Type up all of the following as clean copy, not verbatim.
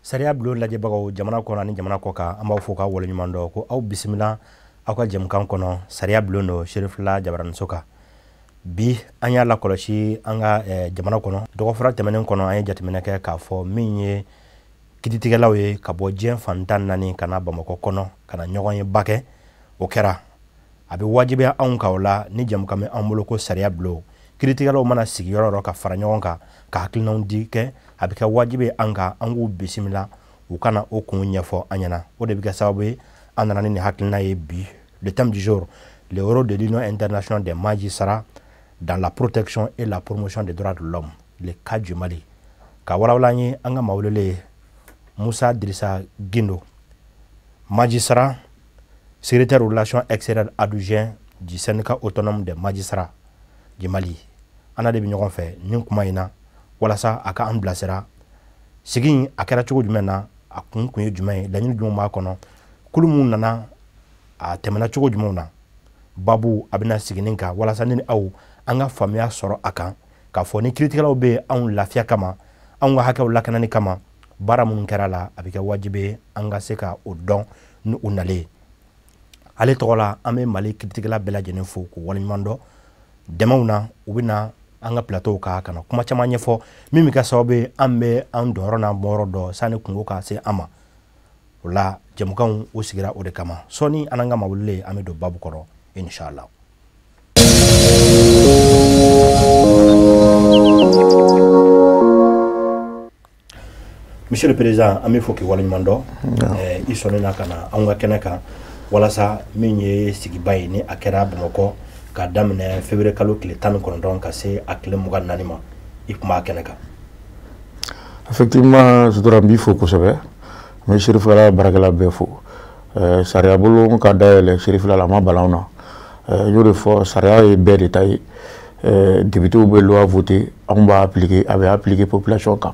Sariya bulo lajɛbagaw jamana kɔnɔ ni jamana kɔ kan an b'aw fo k'aw waleɲuman dɔn ko aw bisimila aw ka jɛmukan kɔnɔ sariya bulon don Serifula Jabaranin Soka bi an y'a lakɔlɔsi an ka jamana kɔnɔ dɔgɔfura tɛmɛnen kɔnɔ an ye jateminɛ kɛ k'a fɔ min ye kiiritigɛlaw ye ka bɔ diɲɛ fan 14 ka na Bamakɔ kɔnɔ ka na ɲɔgɔn ye ba kɛ o kɛra a bɛ wajibiya anw kan o la ni jɛmukan bɛ an bolo ko sariya bulon kiiritigɛlaw mana sigi yɔrɔ yɔrɔ ka fara ɲɔgɔn kan ka hakilinaw di kɛ a bɛ kɛ wajibi an kan an k'u bisimila u kana o kun ɲɛfɔ an ɲɛna o de bɛ kɛ sababu ye an nana ni hakilina ye bi le thème du jour le rôle de l'Union internationale des magistrats dans la protection et la promotion des droits de l'homme le cas du Mali ka walawala an ye an ka mawulele Musa Dirisa Gindo magistrat secrétaire aux relations extérieures adjoint du syndicat autonome des magistrats du Mali ana de bɛ ɲɔgɔn fɛ nin kuma in na walasa a ka an bilasira sigi a kɛra cogo jumɛn na a kun ye jumɛn ye laɲini jumɛn b'a kɔnɔ kulu mun nana a tɛmɛna cogo jumɛn na babu a bɛna sigi nin kan walasa ni aw an ka faamuya sɔrɔ a kan k'a fɔ ni kiiritigɛlaw bɛ anw lafiya kama anw ka hakɛw lakanani kama baara minnu kɛra la a bɛ kɛ wajibi ye an ka se ka o dɔn ni u nalen ale tɔgɔ la an bɛ Mali kiiritigɛla bɛɛ lajɛlen fo k'u waleɲuman dɔn dɛmɛw na u bɛ na an ka plateau ka kana kuma caman ɲɛfɔ min bɛ kɛ sababu ye an bɛ an dɔnyɔrɔ n'an bɔyɔrɔ dɔn sani kungo ka se an ma o la jɛmukanw o sigira o de kama sɔɔni an n'an ka mawulile an bɛ don babu kɔrɔ inshallah. Monsieur le Président an bɛ fo k'i waleɲuman dɔn i sɔnnina ka na an ka kɛnɛ kan walasa min ye sigiba ye ni a kɛra Bamakɔ ka daminɛ février kalo tile 19 ka se a tile 24 ma i kun b'a kɛnɛ kan. Effectivement sutura n b'i fo kosɛbɛ n bɛ Serifula baarakɛla bɛɛ fo sariya bolo ka dayɛlɛ Serifula la a ma balan na n y'o de fɔ sariya ye bɛɛ de ta ye députés bɛ loi voter anw b'a appliquer a bɛ appliquer population kan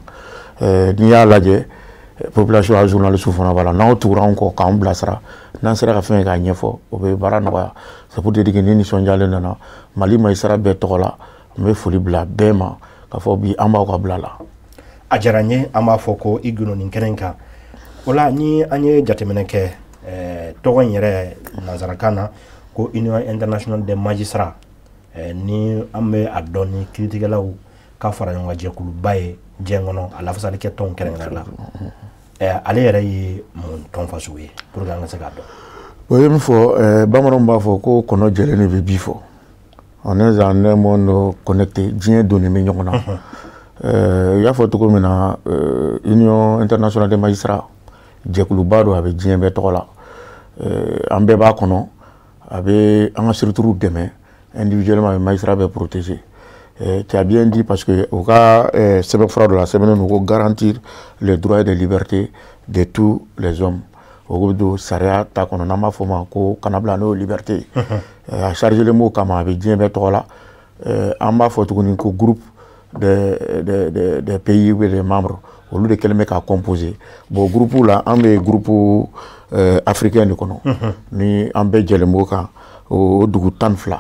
n'i y'a lajɛ population a journaliste fana b'a la n'aw tugura anw kɔ k'an bilasira n'an sera ka fɛn k'a ɲɛfɔ o bɛ baara nɔgɔya c'est pour dire que ni nisɔndiyalen nana Mali magistrat bɛɛ tɔgɔ la n bɛ foli bila bɛɛ ma k'a fɔ bi an b'aw ka bila la. A diyara n ye an b'a fɔ ko i gundo nin kɛnɛ in kan o la ni an ye jateminɛ kɛ tɔgɔ in yɛrɛ nanzarakan na ko Union internationale des magistrats ni an bɛ a dɔn ni kiiritigɛlaw ka fara ɲɔgɔn kan jɛkuluba ye diɲɛ kɔnɔ a lafasali kɛ tɔn kɛrɛnkɛrɛn la ale yɛrɛ ye mun tɔn fasugu ye pour que an ka se k'a dɔn. O ye min fɔ bamananw b'a fɔ ko kɔnɔ jɛlen de bɛ bi fɔ on est en un monde connecté diɲɛ donnen bɛ ɲɔgɔn na i y'a fɔ cogo min na Union internationale des magistrats jɛkuluba don a bɛ diɲɛ bɛɛ tɔgɔ la an bɛɛ b'a kɔnɔ a bɛ an ka structure dɛmɛ individuellement a bɛ magistrat bɛɛ protéger tu as bien dit parce que au cas sɛbɛnfura dɔ la sɛbɛnnen don ko garantir les droits et les libertés de tous les hommes o bɛ don sariya ta kɔnɔ n'an b'a fɔ o ma ko kanabila n'o ye liberté a chargelen b'o kama a bɛ diɲɛ bɛɛ tɔgɔ la an b'a fɔ tuguni ko groupe des pays ou des membres olu de kɛlen bɛ k'a composer bon groupe la an bɛ groupe africain de kɔnɔ ni an bɛɛ jɛlen b'o kan o dugu 12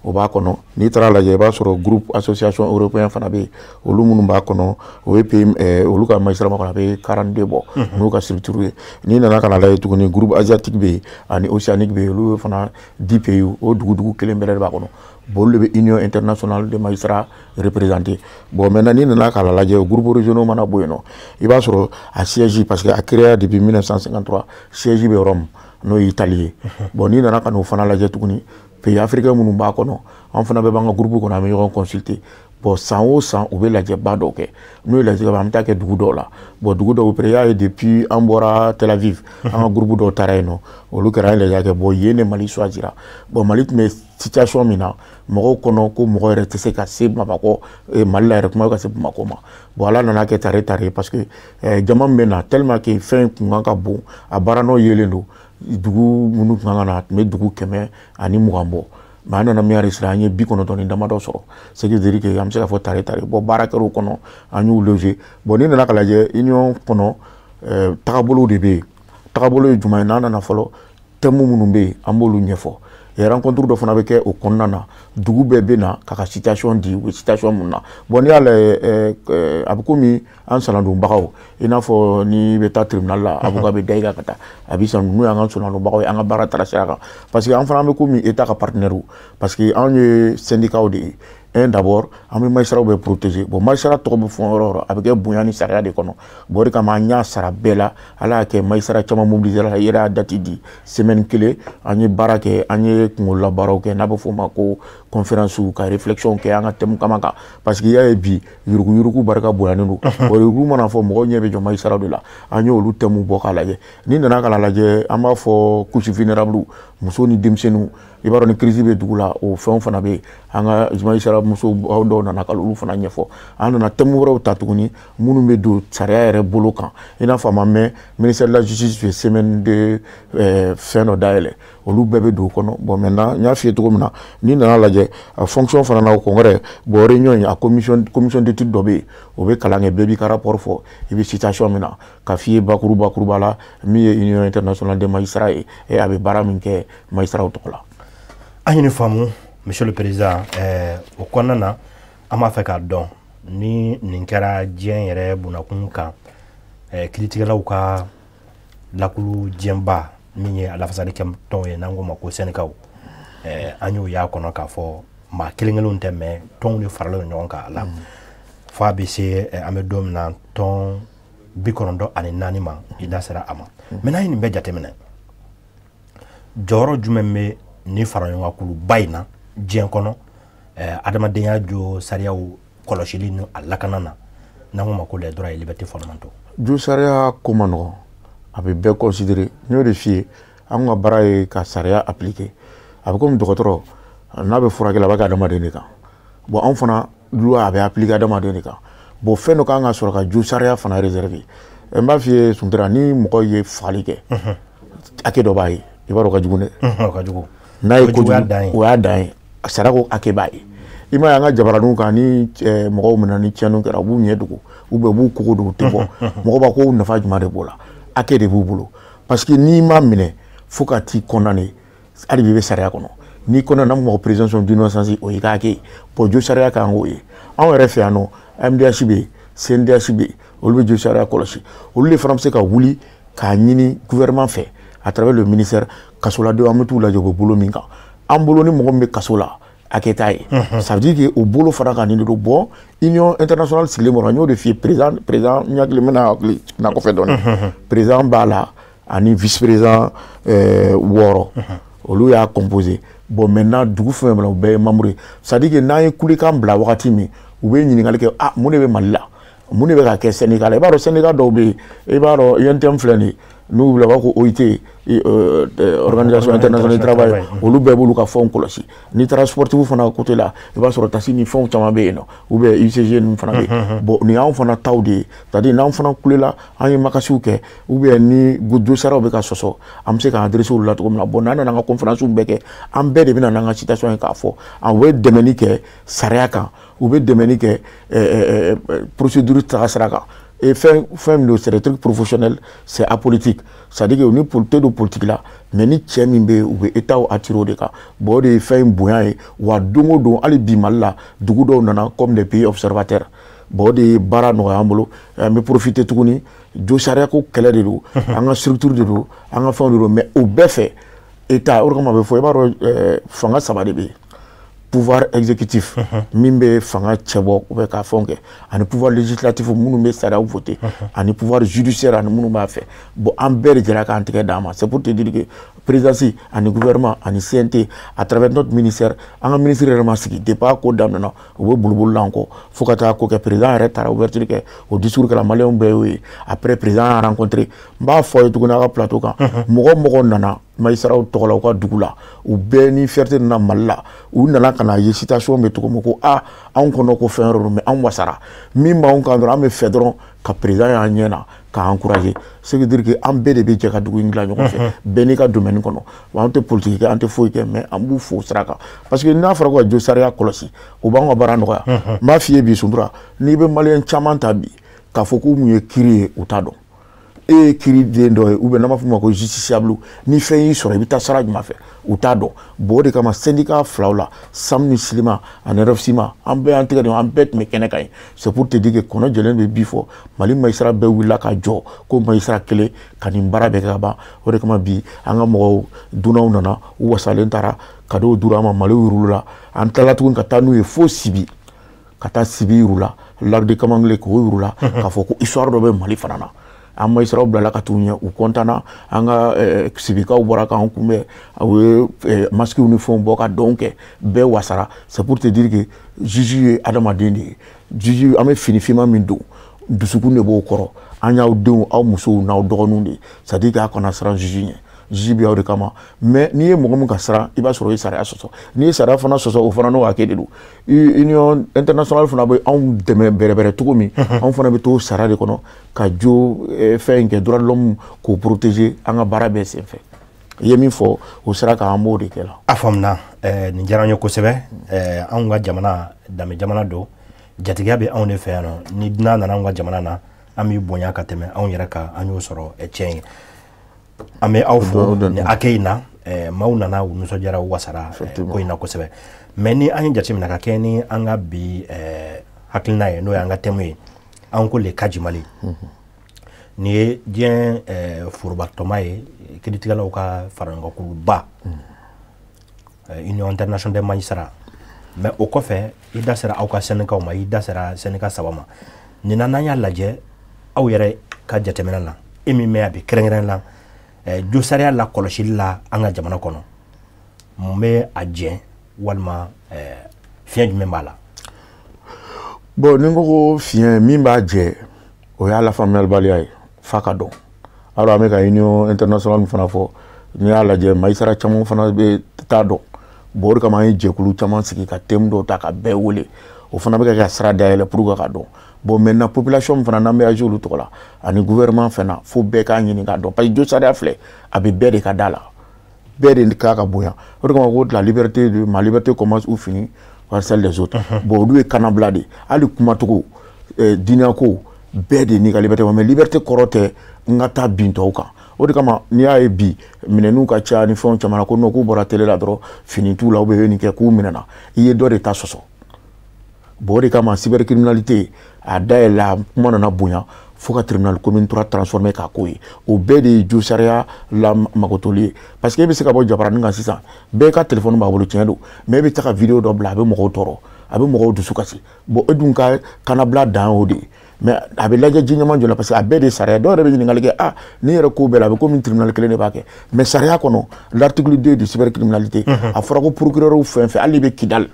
o b'a kɔnɔ n'i taara lajɛ i b'a sɔrɔ groupe association européen fana bɛ yen olu minnu b'a kɔnɔ o ye pays olu ka magistrat ma kɔnɔ a bɛ 42 bɔ n'u ka structure ye n'i nana ka na lajɛ tuguni groupe asiatique bɛ yen ani océanique bɛ yen olu fana 10 pays o dugu kelen bɛɛ de b'a kɔnɔ bon olu de bɛ Union internationale des magistrats représentés bon maintenant n'i nana ka lajɛ o groupe régionaux mana bɔ yen nɔ i b'a sɔrɔ a siège parce que a créé depuis 1953 siège bɛ Rome n'o ye Italie ye bon n'i nana ka n'o fana lajɛ tuguni pays africain minnu b'a kɔnɔ an fana bɛɛ b'an ka groupe kɔnɔ an bɛ ɲɔgɔn consulter bon san o san u bɛ lajɛba dɔw kɛ n'u ye lajɛ an bɛ taa kɛ dugu dɔw la bon dugu dɔw peut-être y'a ye depuis an bɔra Tel Aviv an ka groupe dɔw taara yen nɔ olu kɛra an ye lajɛ kɛ bon yen de Mali choisira bon Mali tun bɛ situation min na mɔgɔw kɔnɔ ko mɔgɔ yɛrɛ tɛ se ka se Bamakɔ Mali la yɛrɛ kuma ka se Bamakɔ ma bon ala nana kɛ tare parce que jama min bɛ na tellement que fɛn kun kan ka bon a baara nɔ yelen don dugu minnu tun kan ka na a tun bɛ dugu 120 bɔ mais an nana min enregistré an ye 90 damadɔ sɔrɔ ce qui veut dire que an bɛ se ka fɔ tare bon baara kɛr'o kɔnɔ an y'u loger bon n'i nana ka lajɛ union kɔnɔ tagabolo de bɛ yen tagabolo ye jumɛn ye n'an nana fɔlɔ thème minnu bɛ yen an b'olu ɲɛfɔ et rencontre dɔ fana bɛ kɛ o kɔnɔna na dugu bɛɛ bɛ na k'a ka citation di u bɛ citation mun na bon n'i y'a lajɛ a bɛ komi an sanadonbagaw i n'a fɔ n'i bɛ taa tribunal la avocat bɛ da i kan ka taa a bɛ san n'u y'an ka sanadonbagaw ye an ka baara taara sira kan parce que an fana bɛ komi état ka partenaire parce que anw ye syndicat de ye d'abord an bɛ magistrat bɛ protéger bon magistrat tɔgɔ bɛ fɔ yɔrɔ o yɔrɔ a bɛ kɛ bonya ni sariya de kɔnɔ bon o de kama an y'a sara bɛɛ la ala y'a kɛ magistrat caman mobiliser la yɛrɛ y'a date di semaine kelen an ye baara kɛ an ye kunkololabaaraw kɛ n'a bɛ fɔ o ma ko conférence ka réflexion kɛ an ka thème kama kan parce que i y'a ye bi yuruguyurugu barika bonyanen don bon yurugu mana fɔ mɔgɔw ɲɛ bɛ jɔ magistrat de la an y'olu thème bɔ k'a lajɛ ni nana ka lajɛ an b'a fɔ couche vulnérable muso ni denmisɛnninw i b'a dɔn ni crise bɛ dugu la o fɛnw fana bɛ yen an ka magistrat muso dɔw nana ka olu fana ɲɛfɔ an nana thème wɛrɛw ta tuguni minnu bɛ don sariya yɛrɛ bolo kan i n'a fɔ a ma mɛn ministère de la justice ye semaine de fɛn dɔ dayɛlɛ olu bɛɛ bɛ don o kɔnɔ bon maintenant n y'a f'i ye cogo min na n'i nana lajɛ a fonction fana na o congrès bon réunion in a commission d'étude dɔ bɛ yen o bɛ kalan kɛ bɛɛ b'i ka rapport fɔ i bɛ citation min na k'a f'i ye bakuruba la min ye union internationale des magistrats ye a bɛ baara min kɛ magistrats tɔgɔ la. An ye nin faamu monsieur le président o kɔnɔna na an b'a fɛ k'a dɔn ni nin kɛra diɲɛ yɛrɛ bunakun kan kiiritigɛlaw ka lakulu diɲɛba min ye a lafasali kɛ tɔn ye n'an ko ma ko syndicat an y'o y'a kɔnɔ k'a fɔ maa kelen-kelenw tɛ mais tɔnw de faralen ɲɔgɔn kan a la fo a bɛ se an bɛ don min na tɔn 94 ma i da sera a ma mais n'an ye nin bɛɛ jateminɛ jɔyɔrɔ jumɛn bɛ ni faraɲɔgɔnkulu ba in na diɲɛ kɔnɔ adamadenya jo sariyaw kɔlɔsili ni a lakana na n'an ko ma ko les droits et libertés fondamentaux jo sariya ko man nɔgɔn a bɛ bɛɛ considérer n y'o de f'i ye an ka baara ye ka sariya appliquer a bɛ komi dɔgɔtɔrɔ n'a bɛ furakɛla a b'a kɛ adamaden de kan bon anw fana loi a bɛ appliquer adamaden de kan bon fɛn dɔ kan ka sɔrɔ ka jo sariya fana réserver n b'a f'i ye Suntera ni mɔgɔ ye fagali kɛ hakɛ dɔ b'a ye i b'a dɔn o ka jugu dɛ ka jugu n'a ye kojugu o y'a dan ye sariya ko hakɛ b'a ye i m'a ye an ka jabaraninw kan ni mɔgɔw minɛ ni tiɲɛniw kɛra u b'u ɲɛ dogo u b'u kogo dogo u tɛ bɔ mɔgɔ b'a ko nafa jumɛn de b'o la hakɛ de b'u bolo parce que n'i m'a minɛ fo ka t'i condamné hali bi i bɛ sariya kɔnɔ n'i condamné n'an b'a fɔ présomption d'innocence o y'i ka hakɛ ye bon jo sariya kan k'o ye anw yɛrɛ fɛ yan nɔ MDH bɛ yen CNDH bɛ yen olu bɛ jo sariya kɔlɔsi olu de fana bɛ se ka wuli k'a ɲini gouvernement fɛ à travers le ministère kasoladenw an bɛ t'u lajɛ u bɛ bolo min kan an bolo ni mɔgɔ min bɛ kaso la hakɛ t'a ye ça veut dire que o bolo fana ka nin de don bon union internationale sigilen bɔra n y'o de f'i ye président ɲakili n bɛna hakili na kɔfɛ dɔɔni président b'a la ani vice président 6 olu y'a composé bon maintenant dugu fɛn fɛn u bɛɛ ye membre ye ça veut dire que n'an ye kulekan bila wagati min u bɛ ɲininkali kɛ mun de bɛ Mali la mun de bɛ ka kɛ syndicat la i b'a dɔn syndicat dɔw bɛ yen i b'a dɔn INTM filɛ nin ye n'u bila b'a ko OIT organisation internationale du travail olu bɛɛ b'olu ka fɛnw kɔlɔsi n'i taara sportif fana côté la i b'a sɔrɔ tasi ni fɛnw caman bɛ yen nɔ ou bien UCG ninnu fana bɛ yen bon nin y'anw fana taw de ye c'est à dire n'anw fana kulela an ye makasiw kɛ ou bien ni jo saraw bɛ ka sɔsɔ an bɛ se k'an adressé olu la cogo min na bon n'an nana an ka conférence bɛɛ kɛ an bɛɛ de bɛ na n'an ka citation ye k'a fɔ u bɛ dɛmɛni kɛ sariya kan u bɛ dɛmɛni kɛ procédure tagasira kan et fin de c'est des trucs professionnels c'est apolitique c'est à dire que ni politique de politique là mais ni cɛ min bɛ u bɛ état attiré o de kan bon o de ye fɛn bonya ye wa don o don hali bi Mali la dugu dɔw nana comme des pays observateurs bon o de ye baara nɔgɔya an bolo an bɛ profiter tuguni jo sariya ko kɛlɛ de don an ka structure de don an ka fɛnw de don mais o bɛɛ fɛ état o de kama a bɛ fɔ i b'a dɔn fanga 3 de bɛ yen pouvoir exécutif min bɛ fanga cɛbɔ ou bien k'a fɛnw kɛ ani pouvoir législatif minnu bɛ sariyaw voter ani pouvoir judiciaire ani minnu b'a fɛ bon an bɛɛ de jɛra k'an tigɛ d'a ma c'est pour te dire que présidence ani gouvernement ani CNT à travers notre ministère an ka ministre yɛrɛ ma sigi depuis a ko daminɛna u bɛ boliboli la an kɔ fo ka taa ko kɛ président yɛrɛ taara ouverture kɛ o discours kɛla maliyɛnw bɛɛ y'o ye après président y'a rencontré n b'a fɔ a ye tuguni a ka plateau kan mɔgɔ mɔgɔ nana magistrats tɔgɔ la u ka dugu la u bɛɛ ni fierté nana Mali la u nana ka na ye citation bɛ cogo min ko anw kɔnɔ ko fɛn yɔrɔ don mais anw wasara min b'anw kan dɔrɔn an bɛ fɛ dɔrɔn ka président y'an ɲɛ na k'a encourager ce qui veut dire que an bɛɛ de bɛ jɛ ka dugu in dilan ɲɔgɔn fɛ bɛɛ n'i ka domaine kɔnɔ wa an tɛ politique kɛ an tɛ foyi kɛ mais an b'u fo sira kan parce que n'a fɔra ko ka jo sariya kɔlɔsi o b'an ka baara nɔgɔya n b'a f'i ye bi Suntera n'i bɛ maliyɛn caman ta bi k'a fɔ k'u mun ye kiiri ye u t'a dɔn e kiri den dɔ ye ou bien n'an b'a fɔ o ma ko justiciable ni fɛn y'i sɔrɔ i bɛ taa sara jumɛn fɛ u t'a dɔn bon o de kama syndicat filaw la SAM ni SILIMA ani RFSIMA an bɛɛ y'an tɛgɛ di an bɛɛ tun bɛ kɛnɛ kan ye c'est pour te dire que kɔnɔ jɛlen bɛ bi fɔ Mali magistrat bɛɛ wulila ka jɔ ko magistrat kelen ka nin baara bɛɛ kɛ ka ban o de kama bi an ka mɔgɔw dunanw nana u wasalen taara cadeau dura an ma Mali yurulu la an tilala tuguni ka taa n'u ye fo Sibi ka taa Sibi yuru la Lac de Kamangele k'o yuru la k'a fɔ ko histoire dɔ bɛ Mali fana na an magistrat bilala ka t'u ɲɛ u kɔntana an ka sibikaw bɔra k'an kunbɛn u ye masques ni fɛnw bɔ ka dɔn kɛ bɛɛ wasara c'est pour te dire que juge ye adamaden de ye juge an bɛ fini finman min don dusukun de b'o kɔrɔ an y'aw denw aw musow n'aw dɔgɔninw de c'est à dire que a kana siran juge ɲɛ juge bɛ aw de kama mais n'i ye mɔgɔ min ka siran i b'a sɔrɔ i ye sariya sɔsɔ n'i ye sariya fana sɔsɔ o fana n'o hakɛ de don union internationale fana bɛ anw dɛmɛ bɛrɛbɛrɛ cogo min anw fana bɛ to sariya de kɔnɔ ka jo fɛn kɛ droit de l'homme k'o protéger an ka baara bɛɛ senfɛ i ye min fɔ o sira kan an b'o de kɛ la. A faamuna nin diyara n ye kosɛbɛ anw ka jamana danbe jamana don jatigiya bɛ anw de fɛ yan nɔ ni dunan nana anw ka jamana na an b'i bonya ka tɛmɛ anw yɛrɛ kan an y'o sɔrɔ tiɲɛ ye. An bɛ aw fo ni hakɛ in na maaw nana u nisɔndiyara u wasara ko in na kosɛbɛ mais ni an ye jateminɛ ka kɛ ni an ka bi hakilina ye n'o ye an ka thème ye an ko le cas du Mali nin ye diɲɛ forobatɔma ye kiiritigɛlaw ka faraɲɔgɔnkuluba Union internationale des magistrats mais o kɔfɛ i da sera aw ka syndicat ma i da sera syndicat 3 ma nin na n'an y'a lajɛ aw yɛrɛ ka jateminɛ na e min mɛn a bi kɛrɛnkɛrɛn la jo sariya la kɔlɔsili la an ka jamana kɔnɔ mun bɛ a jɛn walima fiɲɛ jumɛn b'a la. Bon ni ko ko fiɲɛ min b'a jɛ o y'a lafaamuyalibaliya ye f'a ka dɔn alors an bɛ ka union internationale fana fɔ n'i y'a lajɛ magistrat caman fana bɛ t'a dɔn bon o de kama an ye jɛkulu caman sigi ka thème dɔw ta ka bɛɛ wele o fana bɛ ka sira dayɛlɛ pour que ka dɔn bon maintenant population fana n'an bɛ agir olu tɔgɔ la ani gouvernement fana fo bɛɛ k'a ɲini k'a dɔn parce que jo sariya filɛ a bɛ bɛɛ de ka da la bɛɛ de k'a ka bonya o de kama ko la liberté de ma liberté commence ou finit par celle des autres bon olu ye kanabila de hali kumacogo diinɛ ko bɛɛ de n'i ka liberté mais liberté kɔrɔ tɛ n ka taa bin tɔw kan o de kama n'i y'a ye bi minɛnw ka ca ni fɛnw caman na ko non k'u bɔra télé la dɔrɔn fini t'u la ou bien nin kɛ k'u minɛna i ye dɔ de ta sɔsɔ bon o de kama cybercriminalité a dayɛlɛ kuma nana bonya fo ka tribunal commune 3 transformé k'a ko ye o bɛɛ de ye jo sariya la magotoli ye parce que e bɛ se ka bɔ jabaranin kan sisan bɛɛ ka téléphone b'a bolo tiɲɛ don mais e bɛ taa ka vidéo dɔ bila a bɛ mɔgɔw tɔɔrɔ a bɛ mɔgɔw dusu kasi bon e dun ka kanabila dan o de ye mais a bɛ lajɛ ji ɲɛma jɔ la parce que a bɛɛ de ye sariya dɔw yɛrɛ bɛ ɲininkali kɛ ah ni yɛrɛ ko bɛɛ la a bɛ komi tribunal kelen de b'a kɛ mais sariya kɔnɔ l'article 2 de cybercriminalité a fɔra ko procureur fɛn fɛn hali i bɛ Kidal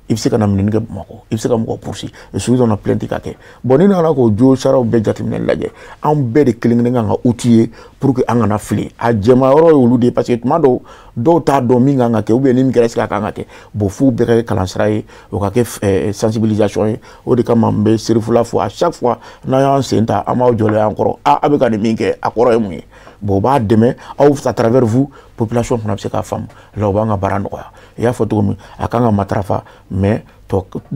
i bɛ se ka na minɛni kɛ Bamakɔ i bɛ se ka mɔgɔ poursuivre et souvent na plainte ka kɛ bon ni nana k'o jo sariyaw bɛɛ jateminɛ lajɛ anw bɛɛ de kelen kelen kan ka outil ye pour que an kana fili a jɛma yɔrɔ ye olu de ye parce que tuma dɔw t'a dɔn min kan ka kɛ ou bien ni min kɛra est-ce que a kan ka kɛ bon f'u bɛɛ ka kɛ kalansira ye o ka kɛ sensibilisation ye o de kama n bɛ serifula fo à chaque fois n'an y'an sen ta an b'aw jɔlen an kɔrɔ a bɛ ka nin min kɛ a kɔrɔ ye mun ye bon o b'a dɛmɛ aw à travers vous population fana bɛ se k'a faamu la o b'an ka baara nɔgɔya i y'a fɔ cogo min a kan ka matarafa mais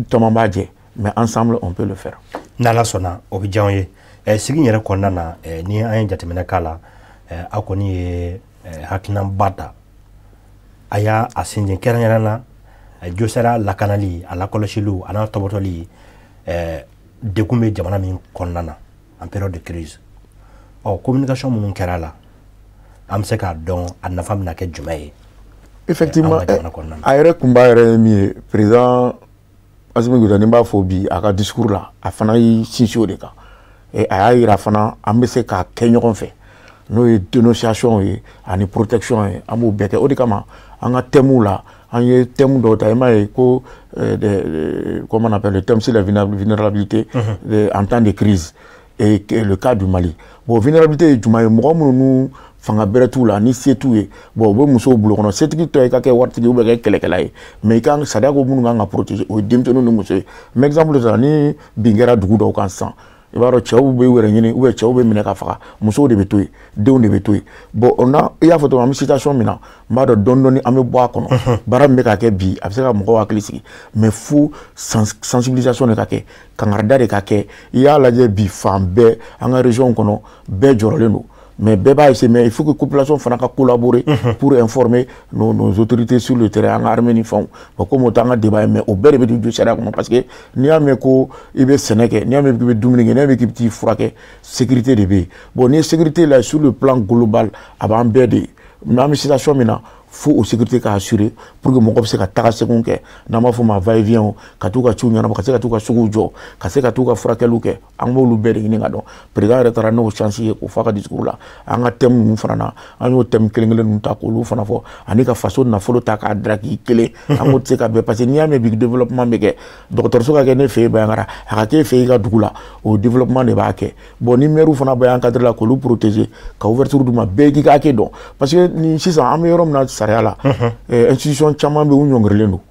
caman b'a jɛ mais ensemble on peut le faire. N'Ala sɔnna o bɛ diya an ye sigi yɛrɛ kɔnɔna na ni an ye jateminɛ k'a la aw kɔni ye hakilinaba ta a y'a sinsin kɛrɛnkɛrɛnnen na jo sariya lakanali a lakɔlɔsiliw a n'a tɔbɔtɔli degun bɛ jamana min kɔnɔna na en période de crise communication minnu kɛra a la an bɛ se k'a dɔn a nafa bɛna kɛ jumɛn ye. Effectivement a yɛrɛ kunba yɛrɛ ye min ye président Assimi Goïta ni b'a fɔ bi a ka discours la a fana y'i sinsin o de kan a y'a yira fana an bɛ se k'a kɛ ɲɔgɔn fɛ n'o ye dénonciation ye ani protection ye an b'o bɛɛ kɛ o de kama an ka thèmes la an ye thème dɔw ta i m'a ye ko comment on appelle le thème sur la vulnérabilité en temps de crise et le cas du Mali bon vulnérabilité ye jumɛn ye mɔgɔ minnu fanga bɛrɛ t'u la ni se t'u ye bon u bɛ musow bolo kɔnɔ setigi tɔ i ka kɛ waritigi ou bien kɛ kɛlɛkɛla ye mais i kan sariya ko minnu kan ka protéger o ye denmisɛnninw ni muso ye mais exemple ta ni bin kɛra dugu dɔw kan sisan i b'a dɔn cɛw bɛ wɛrɛ ɲini ou bien cɛw bɛ minɛ ka faga musow de bɛ to yen denw de bɛ to yen bon on a i y'a fɔ cogo min an bɛ situation min na n b'a dɔn dɔɔni dɔɔni an bɛ bɔ a kɔnɔ baara min bɛ ka kɛ bi a bɛ se ka mɔgɔw hakili sigi mais fo sensibilisation de ka kɛ kangarida de ka kɛ i y'a lajɛ bi fan bɛɛ an ka région kɔnɔ bɛɛ jɔrɔlen don mais bɛɛ b'a essayer mais il faut que population fana ka collaborer pour informer nos autorités sur le terrain an ka armée ni fɛnw bon comme o t'an ka débat ye mais o bɛɛ de bɛ don jo sariya kɔnɔ parce que n'i y'a mɛn ko i bɛ sɛnɛ kɛ n'i y'a mɛn k'i bɛ dumuni kɛ n'i y'a mɛn k'i bɛ t'i furakɛ sécurité de bɛ yen bon ni sécurité la sur le plan global a b'an bɛɛ de ye mais an bɛ situation min na fo o sécurité ka assurer pour que mɔgɔ bɛ se ka taga segin kɛ n'an b'a fɔ o ma va et vient ka t'u ka ciw ɲɛnabɔ ka se ka t'u ka suguw jɔ ka se ka t'u ka furakɛliw kɛ an b'olu bɛɛ de ɲini ka dɔn président yɛrɛ taara n'o chance ye k'o fɔ a ka discours la an ka thème ninnu fana na an y'o thème kelen kelen ninnu ta k'olu fana fɔ ani ka faso nafolo ta k'a daraki kelen an k'o tɛ se ka bɛɛ parce que n'i y'a mɛn bi développement bɛ kɛ dɔgɔtɔrɔso ka kɛ ne fɛ yen Bayankara a ka k'e fɛ yen i ka dugu la o développement de b'a kɛ bon ni maire fana bɛ encadrer la k'olu protéger ka ouverture d'u ma bɛɛ k'i ka hakɛ dɔn parce que ni sisan an bɛ yɔrɔ min na sariya la institution caman bɛ u ɲɔngirilen don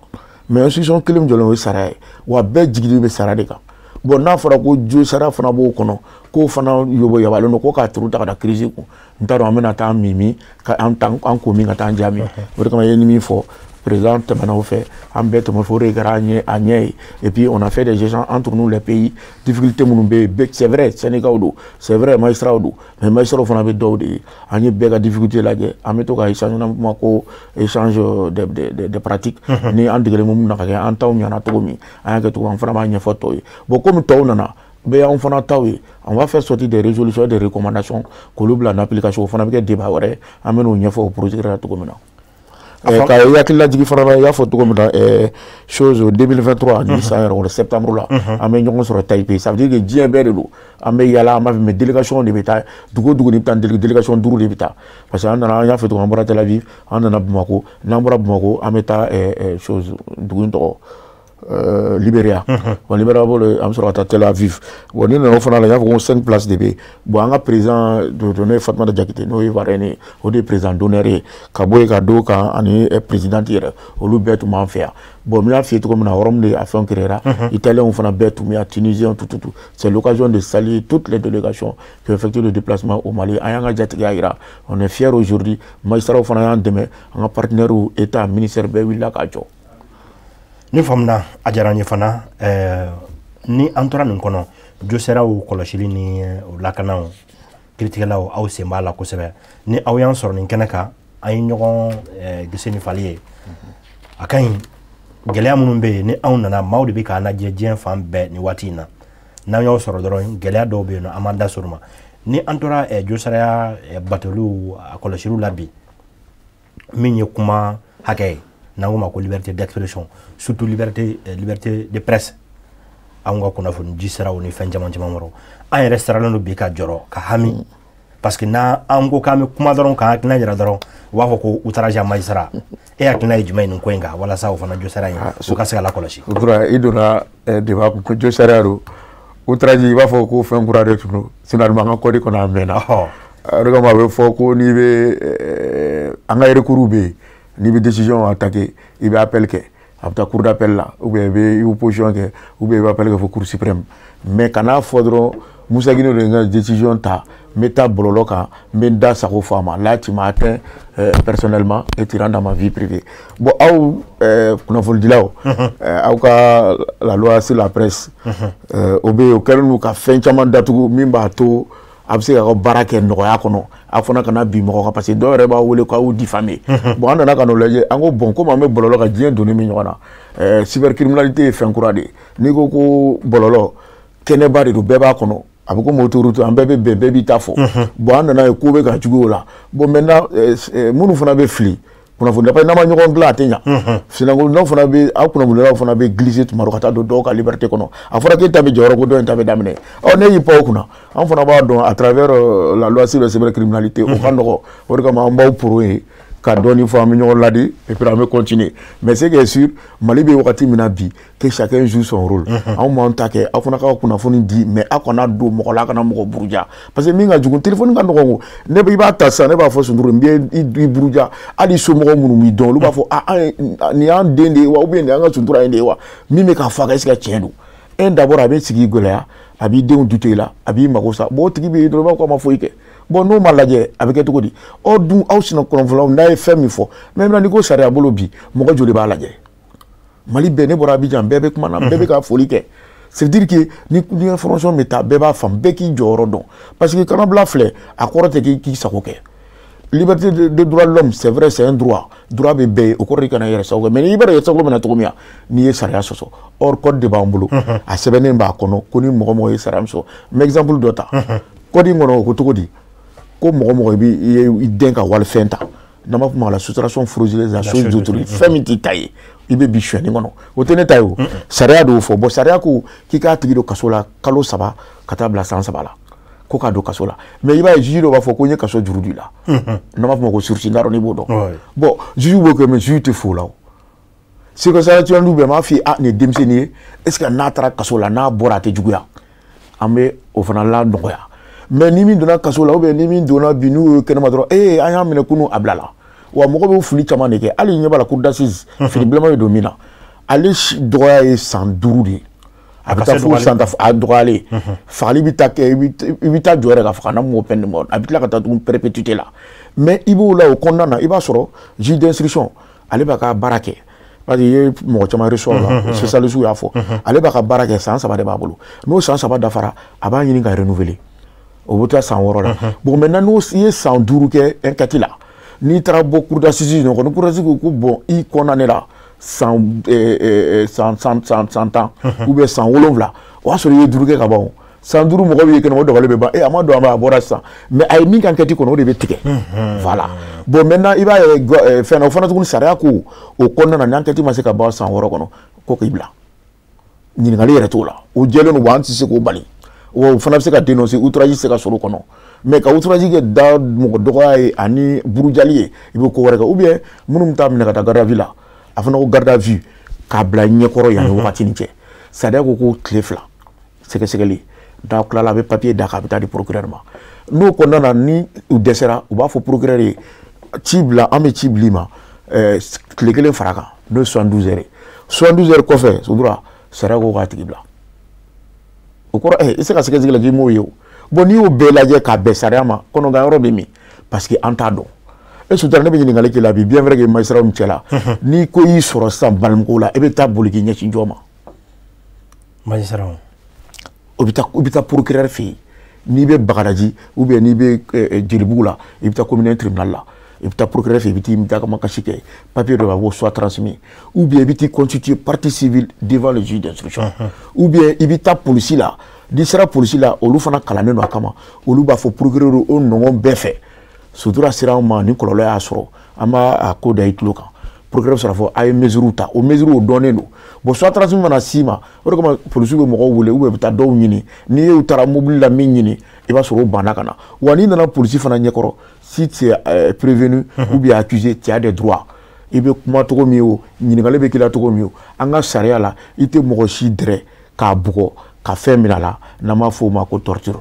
mais institution kelen min jɔlen o ye sariya ye wa bɛɛ jigili bɛ sariya de kan bon n'a fɔra ko jo sariya fana b'o kɔnɔ k'o fana yabalen don ko k'a turu ta ka da crise kun n t'a dɔn an bɛna taa mimi ka an ko min ka taa an jaabi o de kama ye ni min fɔ président tɛmɛna o fɛ an bɛɛ tɛmɛ fɔ o de kɛra a ɲɛ ye et puis on a fait des échanges entre nous les pays difficulté minnu bɛ yen c'est vrai syndicat don c'est vrai magistrat don mais magistrat fana bɛ dɔw de ye an ye bɛɛ ka difficulté lajɛ an bɛ to ka échange n'an bɛ kuma ko échange de pratique ni an degelen mun na ka kɛ an taw ɲɛna cogo min an y'a kɛ cogo an fana b'a ɲɛfɔ tɔw ye bon komi tɔw nana bɛɛ y'anw fana taw ye on va faire sortir des résolutions et des recommandations k'olu bila en application o fana bɛ kɛ débat wɛrɛ an bɛ n'o ɲɛfɔ o projet la cogo min na. Ka yakila jigi fana na y'a fɔ cogo min na chose 2023 ni san yɛrɛ kɔnɔ septembre la an bɛ ɲɔgɔn sɔrɔ Taipei ça veut dire que diɲɛ bɛɛ de don an bɛ yala an b'a fɛ mais délégation de bɛ taa dugu o dugu ni bɛ taa délégation 5 de bɛ taa parce que an nana an y'a fɔ cogo an bɔra Tel Aviv an nana Bamako n'an bɔra Bamako an bɛ taa chose dugu in tɔgɔ Libéria bon Libéria bolo am sɔrɔ ka taa Tel Aviv bon ni nana o fana la y'a fɔ ko 5 places de bɛ bon an ka président n'o ye Fatumata Jakite n'o ye Ivoirien ye o de ye président d'honneur ye ka bɔ yen ka d'o kan ani présidente yɛrɛ olu bɛɛ tun b'an fɛ yan bon n y'a f'i ye cogo min na yɔrɔ min de a fɛnw créera Italiens fana bɛɛ tun bɛ yan Tunisiens tout c'est l'occasion de saluer toutes les délégations qui effectuent le déplacement au Mali an y'an ka jatigiya yira on est fiers aujourd'hui magistrats fana y'an dɛmɛ an ka partenaires état ministère bɛɛ wulila k'a jɔ. Ni famna a diyara n ye fana ni an tora nin kɔnɔ jo seraw kɔlɔsili ni lakanaw kiritigɛlaw aw sen b'a la kosɛbɛ ni aw y'an sɔrɔ nin kɛnɛ kan an ye ɲɔgɔn gese ni fali ye a ka ɲi gɛlɛya minnu bɛ yen ni anw nana maaw de bɛ k'an lajɛ diɲɛ fan bɛɛ nin waati in na n'an y'aw sɔrɔ dɔrɔn gɛlɛya dɔw bɛ yen nɔ an b'an da sɔrɔ ma ni an tora jo saraya batoliw a kɔlɔsiliw la bi min ye kuma hakɛ ye n'an ko ma ko liberté d'expression surtout liberté de presse an ka kunnafoni ji siraw ni fɛn caman caman wɛrɛw an yɛrɛ siralen don bi ka jɔrɔ ka hami parce que n'an ko k'an bɛ kuma dɔrɔn k'an hakilina yira dɔrɔn u b'a fɔ ko outrage à magistrat e hakilina ye jumɛn ye nin ko in kan walasa o fana jo sira in u ka se ka lakɔlɔsi. o tora i donna débat kun ko jo sariya don outrage i b'a fɔ ko fɛn kura de tun don sinon an ka kɔdi kɔnɔ a mɛnna o de kama a bɛ fɔ ko n'i bɛ an ka recours bɛ yen n'i bɛ décision attaquer i bɛ appel kɛ a bɛ taa cour d'appel la ou bien i bɛ opposition kɛ ou bien i bɛ appel kɛ fo cour suprême mais kana fɔ dɔrɔn Musa Guinée de ka décision ta n bɛ taa bɔlɔlɔ kan n bɛ n da sago fɔ a ma là tu m'as atteint personnellement et tu rentres dans ma vie privée bon aw kunnafonidilaw aw ka la loi sur la presse o bɛ yen o kɛlen don ka fɛn caman datugu min b'a to a bɛ se ka baara kɛ nɔgɔya kɔnɔ a fana kana bi mɔgɔ kan parce que dɔw yɛrɛ b'a wele k'aw diffamer bon an nana ka n'o lajɛ an ko bon komi an bɛ bɔlɔlɔ kan diɲɛ donni min ɲɔgɔn na cybercriminalité ye fɛn kura de ye n'i ko ko bɔlɔlɔ kɛnɛba de don bɛɛ b'a kɔnɔ a bɛ komi autorité an bɛɛ bɛ bɛn bɛɛ b'i ta fɔ bon an nana ye ko bɛ ka jugu o la bon maintenant minnu fana bɛ fili kunnafoni parce que n'an ma ɲɔgɔn dilan a tɛ ɲa sinankunya fana bɛ aw kunnafonilaw fana bɛ glisser tuma dɔ ka taa don dɔw ka liberté kɔnɔ a fɔra k'e ta bɛ jɔyɔrɔ ko dɔ in ta bɛ daminɛ ne y'i pan o kunna an fana b'a dɔn à travers la loi sur la cybercriminalité o ka nɔgɔ o de kama an b'aw poro ye ka dɔɔni fɔ an bɛ ɲɔgɔn ladi et puis an bɛ continuer mais ce qui est sûr Mali bɛ wagati min na bi que chacun joue son rôle anw m'anw ta kɛ aw fana ka kunnafoni di mais aw kana don mɔgɔ la a kana mɔgɔ buruja parce que min ka jugu téléphone ka nɔgɔn ko ne i b'a ta sisan ne b'a fɔ Sunturu n bɛ i buruja hali somɔgɔw minnu b'i dɔn olu b'a fɔ nin y'an den de ye wa ou bien nin y'an ka Sunturu ye de ye wa min bɛ k'a fɔ a ka est-ce que tiɲɛ don d'abord a bɛ sigi gɛlɛya a b'i denw douter la a b'i mago sa bon o tigi bɛ dɔrɔn i b'a ko a ma foyi kɛ bon n'o ma lajɛ a bɛ kɛ cogo di aw dun aw sina kɔnɔfɔlaw n'a ye fɛn min fɔ même n'i ko sariya bolo bi mɔgɔ joli b'a lajɛ Mali bɛɛ ne bɔra Abidjan bɛɛ bɛ kuma na bɛɛ bɛ ka foli kɛ c'est dire que ni information bɛ taa bɛɛ b'a faamu bɛɛ k'i jɔyɔrɔ dɔn parce que kanabila filɛ a kɔrɔ tɛ k'i sago kɛ liberté de droit de l'homme c'est vrai c'est un droit bɛ bɛɛ ye o kɔrɔ de kana yɛrɛ sago kɛ mais n'i bɛ yɛrɛ sago minɛ cogo min na n'i ye sariya sɔsɔ or code de b'an bolo a sɛbɛnnen b'a kɔnɔ ko ni mɔgɔ mɔgɔ ye sariya min sɔsɔ mais exemple dɔ ta code in kɔnɔ o ko cogo di ko mɔgɔ mɔgɔ i den ka walifɛn ta n'an b'a fɔ ma la soustraction frauduleuse à chose d'autrui fɛn min t'i ta ye i bɛ bi suɲɛni kɔnɔ o tɛ ne ta ye o sariya de y'o fɔ bon sariya ko k'i k'a tigi don kaso la kalo 3 ka taa bila san 3 la ko k'a don kaso la mais i b'a ye juge dɔ b'a fɔ ko n ye kaso juru di la n'an b'a fɔ ma ko sursis n'a dɔn n'i b'o dɔn bon juge b'o kɛ mais juge tɛ fo la o circonstance bɛɛ m'a f'i ye nin ye denmisɛnnin ye est ce que n'a taara kaso la n'a bɔra a tɛ juguya an bɛ o fana la nɔgɔya mais ni min donna kaso la ou bien ni min donna bi n'u ye kɛnɛma dɔrɔn an y'a minɛ kunun a bila la wa mɔgɔ bɛ fili caman de kɛ hali ɲɛ b'a la cour d'assises fini bilenman bɛ don min na ale dɔgɔya ye san 5 de ye a bɛ taa fo san a dɔgɔyalen fagali bɛ taa kɛ i bɛ taa jɔ yɛrɛ ka faga n'a m'o peine de mort a bɛ tila ka taa tugun perpétuité la mais i b'o la o kɔnɔna na i b'a sɔrɔ juge d'instruction ale b'a ka baara kɛ parce que i ye mɔgɔ caman reçoit la spécialiste y'a fɔ ale b'a ka baara kɛ san 3 de b'a bolo n'o san 3 dafara a b'a ɲini ka renouveler o bɛ taa san 6 la bon maintenant n'o i ye san 5 kɛ enquête la n'i taara bɔ cour d'assises ɲɔgɔn ni cour d'assises ko bon i condamné la san tan ou bien san 7 o y'a sɔrɔ i ye 5 kɛ ka ban san 5 mɔgɔ bɛ ye kɛnɛ o dɔgɔlen bɛ ban a ma dɔn a bɔra sisan mais a ye min ka enquête kɔnɔ o de bɛ tigɛ voilà bon maintenant i b'a ye fɛn na o fana tuguni sariya ko o kɔnɔna na ni enquête ma se ka ban san 6 kɔnɔ ko k'i bila ɲininkali yɛrɛ t'o la o jɛlen don wa an tɛ se k'o bali o fana bɛ se ka dénoncer outrage se ka sɔrɔ o kɔnɔ mais ka outrage kɛ da mɔgɔ dɔgɔya ye ani burujali ye i bɛ ko wɛrɛ kɛ ou bien minnu bɛ taa minɛ ka taa garde à vue la a fana ko garde à vue k'a bila ɲɛkɔrɔ yanni wagati ni cɛ sariya ko tile 2 sɛgɛsɛgɛli n'a tilala a bɛ papier d'a kan a bɛ taa di procureur ma n'o kɔnɔna na ni u dɛsɛra u b'a fɔ procureur ye ci bila an bɛ ci bila i ma tile 1 fara kan n'o ye 72 heures 72 heures kɔfɛ sodura sariya ko k'a tigi bila o kɔrɔ i se ka sɛgɛsɛgɛ la k'i m'o ye o bon n'i y'o bɛɛ lajɛ k'a bɛn sariya ma kɔnɔgan yɔrɔ bɛ min parce que an t'a dɔn e sutara ne bɛ ɲininkali k'i la bi bien vrai que magistrat ni cɛ la n'i ko y'i sɔrɔ sisan balimamuko la e bɛ taa boli k'i ɲɛsin jɔ ma magistrat o bɛ taa procureur fɛ yen n'i bɛ Bagadaji ou bien n'i bɛ Jelibugu la i bɛ taa communal tribunal la i bɛ taa procureur fɛ yen i bɛ taa makasi kɛ papier dɔ b'a b'o soit transmis ou bien i bɛ t'i constituer partie civile devant le juge d'instruction ou bien i bɛ taa polisi la n'i sera polisi la olu fana kalannen don a kama olu b'a fɔ procureur o nɔgɔn bɛɛ fɛ sutura sera an ma ni kɔlɔlɔ y'a sɔrɔ an b'a ko da i tulo kan procureur bɛ sɔrɔ fɔ a ye mesure ta o mesure o dɔnnen don bon soit transmis mana s'i ma o de kama polisi bɛ mɔgɔw wele ou bien bɛ taa dɔw ɲini n'i y'u taara mobili la min ɲini i b'a sɔrɔ o banna ka na wa n'i nana polisi fana ɲɛkɔrɔ si tu es prévenu ou bien accusé tu as des droits i bɛ kuma cogo min o ɲininkali bɛ k'i la cogo min o an ka sariya la i tɛ mɔgɔ si dɛrɛ k'a bugɔ ka fɛn minɛ a la n'an b'a fɔ o ma ko torture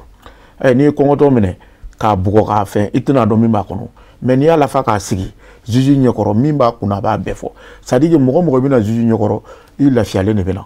n'i ye kɔngɔtɔ minɛ k'a bugɔ k'a fɛn i tɛna dɔn min b'a kɔnɔ mais n'i y'a lafa k'a sigi juge ɲɛkɔrɔ min b'a kunna a b'a bɛɛ fɔ c'est à dire que mɔgɔ mɔgɔ bɛ na juge ɲɛkɔrɔ i lafiyalen de bɛ na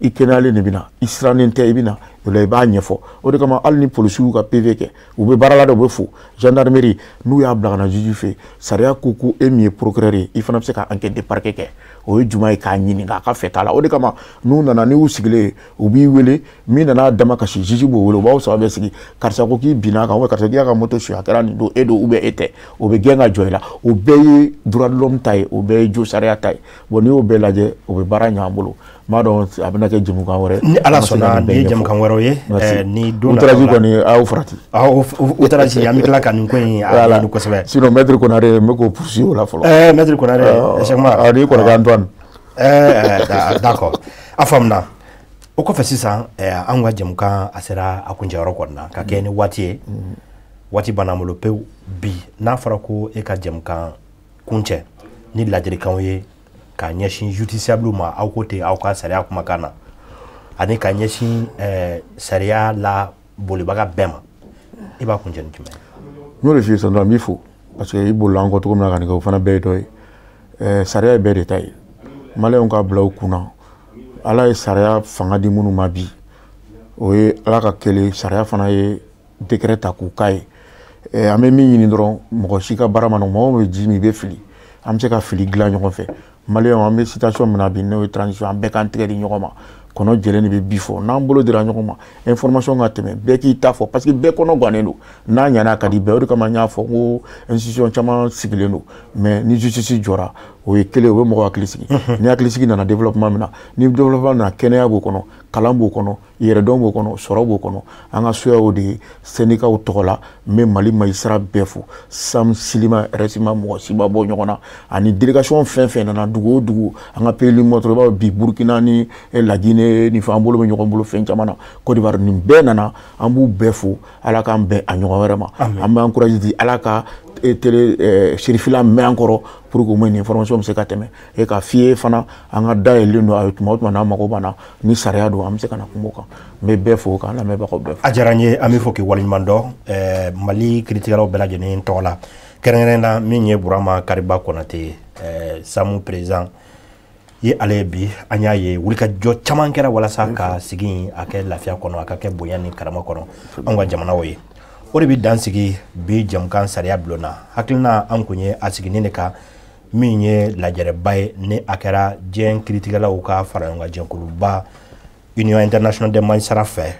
i kɛnɛyalen de bɛ na i sirannen tɛ i bɛ na o la i b'a ɲɛfɔ o de kama hali ni polisiw y'u ka PV kɛ u bɛ baara la de u bɛ fo gendarmerie n'u y'a bila ka na juge fɛ sariya ko ko e min ye procureur ye i fana bɛ se ka enquête de parquet kɛ o ye juma ye k'a ɲininka a ka fɛta la o de kama n'u nana n'u sigilen u b'i wele min nana dama kasi juge b'o wele u b'aw saba bɛɛ sigi karisa ko k'i binna kan ou bien karisa k'i y'a ka moto suɲɛ a kɛra nin don e don ou bien e tɛ o bɛ gɛn ka jɔ i la o bɛɛ ye droit de l'homme ta ye o bɛɛ ye jo sariya ta ye bon n'i y'o bɛɛ lajɛ o bɛ baara ɲɛ an bolo m'a dɔn a bɛna kɛ jamukan wɛrɛ ni ala sɔnna nin ye jamukan wɛrɛw ye ni don outrage kɔni a y'o farati outrage an bɛ tila ka nin ko in a ɲɛɲini kosɛbɛ sinon maître Konare n bɛ k'o poursuivre o la fɔlɔ maître Konare Cheikhma n'i kɔrɔkɛ Antoine d'accord a faamuna o kɔfɛ sisan an ka jamukan a sera a kuncɛyɔrɔ kɔni na ka kɛ ni waati ye waati b'an bolo pewu bi n'a fɔra ko e ka jamukan kuncɛ ni ladilikanw ye ka ɲɛsin justiciable ma aw ko ten aw ka sariya kumakan na ani ka ɲɛsin sariya la bolibaga bɛɛ ma i b'a kuncɛ ni jumɛn n y'o de f'i ye sisan n b'i fo parce que i bolila an kɔ cogo min na ka nin kɛ o fana bɛɛ ye dɔ ye sariya ye bɛɛ de ta ye maliyɛnw k'a bila u kunna ala ye sariya fanga di minnu ma bi o ye ala ka kele sariya fana ye décret ta k'u k'a ye an bɛ min ɲini dɔrɔn mɔgɔ si ka baara ma nɔgɔ mɔgɔ bɛ ji min i bɛ fili an bɛ se ka fili dilan ɲɔgɔn fɛ maliyɛnw an bɛ situation min na bi n'o ye transition an bɛɛ k'an tɛgɛ di ɲɔgɔn ma kɔnɔ jɛlen de bɛ bi fɔ n'an bolo dira ɲɔgɔn ma information ka tɛmɛ bɛɛ k'i ta fɔ parce que bɛɛ kɔnɔ gannen don n'a ɲana ka di bɛɛ o de kama n y'a fɔ ko institution caman sigilen don mais ni justice jɔra o ye kelen o bɛ mɔgɔ hakili sigi ni hakili sigi nana développement min na ni développement nana kɛnɛya b'o kɔnɔ kalan b'o kɔnɔ yɛrɛdɔn b'o kɔnɔ sɔrɔ b'o kɔnɔ an ka soyaw de syndicat tɔgɔ la n bɛ Mali magistrat bɛɛ fo Sam Silima RSIMA mɔgɔ si ma bɔ ɲɔgɔn na ani délégation fɛn fɛn nana dugu o dugu an ka pays mɔtɔrɔ b'a bi Burkina ni La Guinée ni fɛn an bolo bɛ ɲɔgɔn bolo fɛn caman na Côte d'Ivoire nin bɛɛ nana an b'u bɛɛ fo ala k'an bɛn a ɲɔgɔn wɛrɛ ma an bɛ encouragé di ala ka télé sirifila mɛn kɔrɔ pour que au moins ni information bɛ se ka tɛmɛ et ka fiyɛ fana an ka dayɛlɛlen don a ye tuma o tuma n'an mago banna ni sariya don an bɛ se ka na kuma o kan n bɛ bɛɛ fo k'an lamɛnbagaw bɛɛ fo. A diyara n ye an bɛ fɔ k'i waleɲuman dɔn Mali kiiritigɛlaw bɛɛ lajɛlen tɔgɔ la kɛrɛnkɛrɛnnenya min ye Burama Kariba Konate SAMU président ye ale ye bi an y'a ye wulikajɔ caman kɛra walasa ka sigi a kɛ lafiya kɔnɔ a ka kɛ bonya ni karama kɔnɔ anw ka jamanaw ye o de bɛ dan sigi bi jamukan sariya bulonna hakilina an kun ye a siginin de kan min ye lajɛrɛba ye ni a kɛra diɲɛ kiiritigɛlaw ka fara ɲɔgɔn kan jɛnkuluba Union International des Magistrats fɛ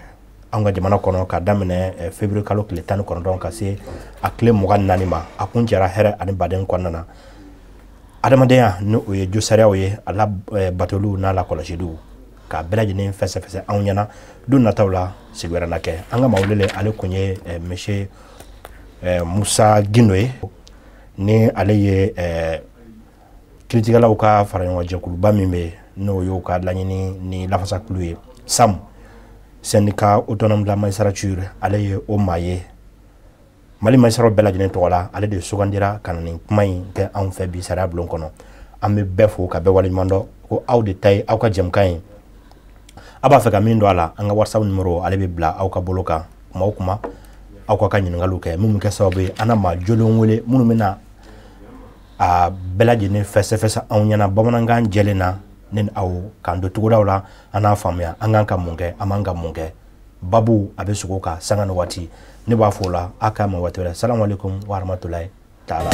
an ka jamana kɔnɔ ka daminɛ février kalo tile 19 ka se a tile 24 ma a kun cɛra hɛrɛ ani baden kɔnɔna na adamadenya ni o ye jo sariyaw ye a la batoliw n'a la kɔlɔsiliw ka bɛɛ lajɛlen fɛsɛfɛsɛ anw ɲɛna don nataw la sigi wɛrɛ na kɛ an ka mawulele ale kun ye monsieur Musa Gindo ye ni ale ye kiiritigɛlaw ka fara ɲɔgɔn jɛkuluba min bɛ n'o y'o ka laɲini ni lafasakulu ye SAMU syndicat autonome de la magistrature ale ye o maa ye Mali magistraw bɛɛ lajɛlen tɔgɔ la ale de sugandira ka na nin kuma in kɛ anw fɛ bi sariya bulon kɔnɔ an bɛ bɛɛ fo ka bɛɛ waleɲuman dɔn ko aw de ta ye aw ka jɛmukan ye a b'a fɛ ka min dɔn a la an ka WhatsApp numéro ale bɛ bila aw ka bolo kan kuma o kuma aw ka ɲininkaliw kɛ min bɛ kɛ sababu ye an na maa jolenw wele minnu bɛ na a bɛɛ lajɛlen fɛsɛfɛsɛ anw ɲɛna bamanankan jɛlen na ne ni aw k'an don togodaw la an n'a faamuya an k'an ka mun kɛ an b'an ka mun kɛ babu a bɛ sogo kan sanga ni waati ne b'a fɔ o la a k'a ma waati wɛrɛ salamu aleykum wa rahmatulahi taala